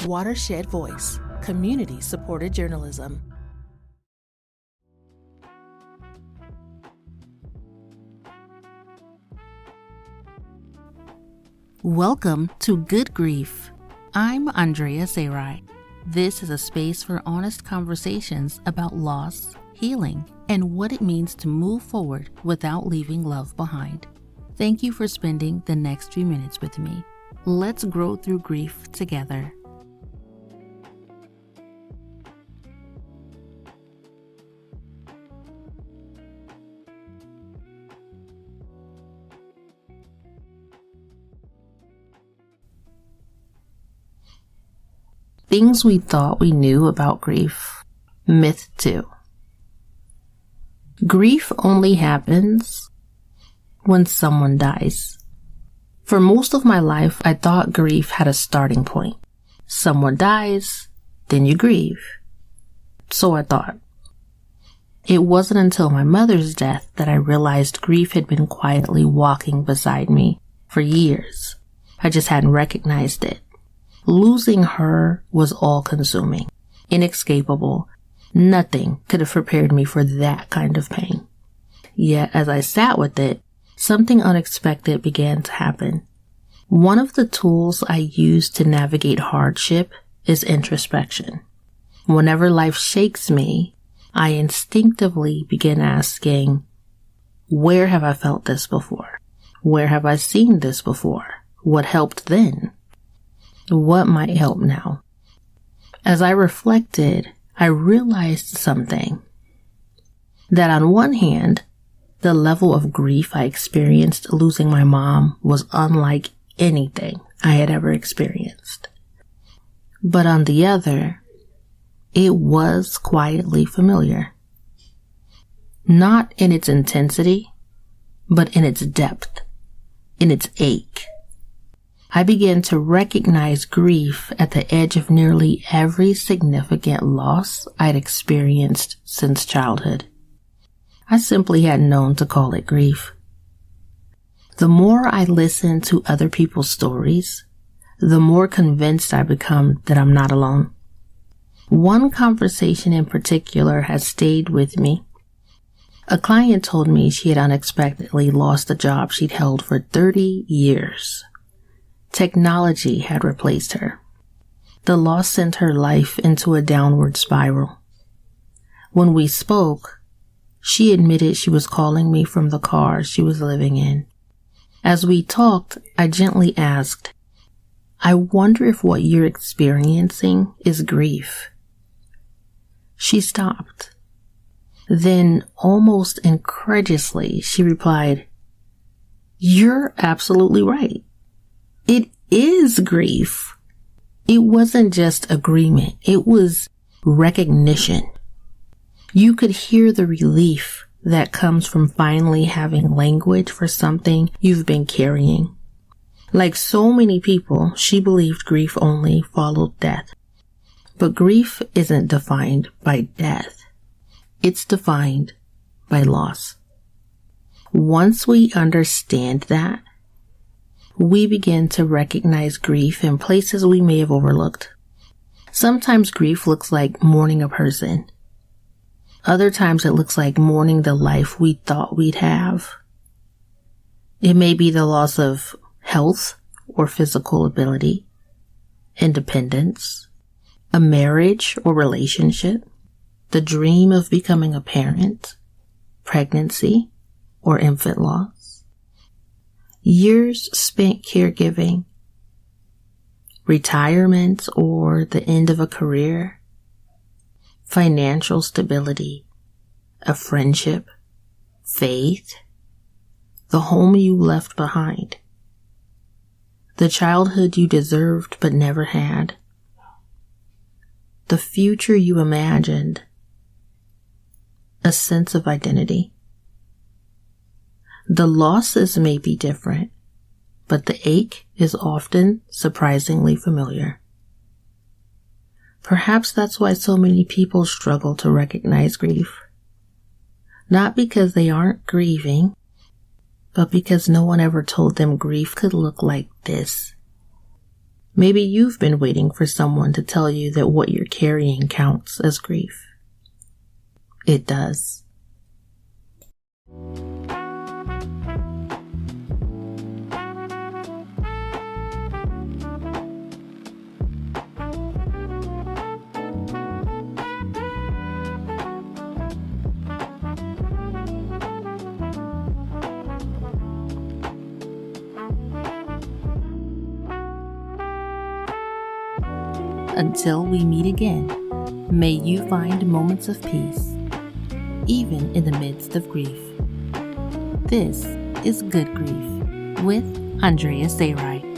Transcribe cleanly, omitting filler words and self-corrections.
Watershed Voice, community-supported journalism. Welcome to Good Grief. I'm Andrea Sarai. This is a space for honest conversations about loss, healing, and what it means to move forward without leaving love behind. Thank you for spending the next few minutes with me. Let's grow through grief together. Things we thought we knew about grief. Myth 2. Grief only happens when someone dies. For most of my life, I thought grief had a starting point. Someone dies, then you grieve. So I thought. It wasn't until my mother's death that I realized grief had been quietly walking beside me for years. I just hadn't recognized it. Losing her was all-consuming, inescapable. Nothing could have prepared me for that kind of pain. Yet, as I sat with it, something unexpected began to happen. One of the tools I use to navigate hardship is introspection. Whenever life shakes me, I instinctively begin asking, where have I felt this before? Where have I seen this before? What helped then? What might help now? As I reflected, I realized something. That on one hand, the level of grief I experienced losing my mom was unlike anything I had ever experienced. But on the other, it was quietly familiar. Not in its intensity, but in its depth, in its ache. I began to recognize grief at the edge of nearly every significant loss I'd experienced since childhood. I simply hadn't known to call it grief. The more I listen to other people's stories, the more convinced I become that I'm not alone. One conversation in particular has stayed with me. A client told me she had unexpectedly lost a job she'd held for 30 years. Technology had replaced her. The loss sent her life into a downward spiral. When we spoke, she admitted she was calling me from the car she was living in. As we talked, I gently asked, I wonder if what you're experiencing is grief. She stopped. Then, almost incredulously, she replied, You're absolutely right. It is grief. It wasn't just agreement. It was recognition. You could hear the relief that comes from finally having language for something you've been carrying. Like so many people, she believed grief only followed death. But grief isn't defined by death. It's defined by loss. Once we understand that, we begin to recognize grief in places we may have overlooked. Sometimes grief looks like mourning a person. Other times it looks like mourning the life we thought we'd have. It may be the loss of health or physical ability, independence, a marriage or relationship, the dream of becoming a parent, pregnancy, or infant loss. Years spent caregiving, retirement or the end of a career, financial stability, a friendship, faith, the home you left behind, the childhood you deserved but never had, the future you imagined, a sense of identity. The losses may be different, but the ache is often surprisingly familiar. Perhaps that's why so many people struggle to recognize grief. Not because they aren't grieving, but because no one ever told them grief could look like this. Maybe you've been waiting for someone to tell you that what you're carrying counts as grief. It does. Until we meet again, may you find moments of peace, even in the midst of grief. This is Good Grief with Andrea Sayright.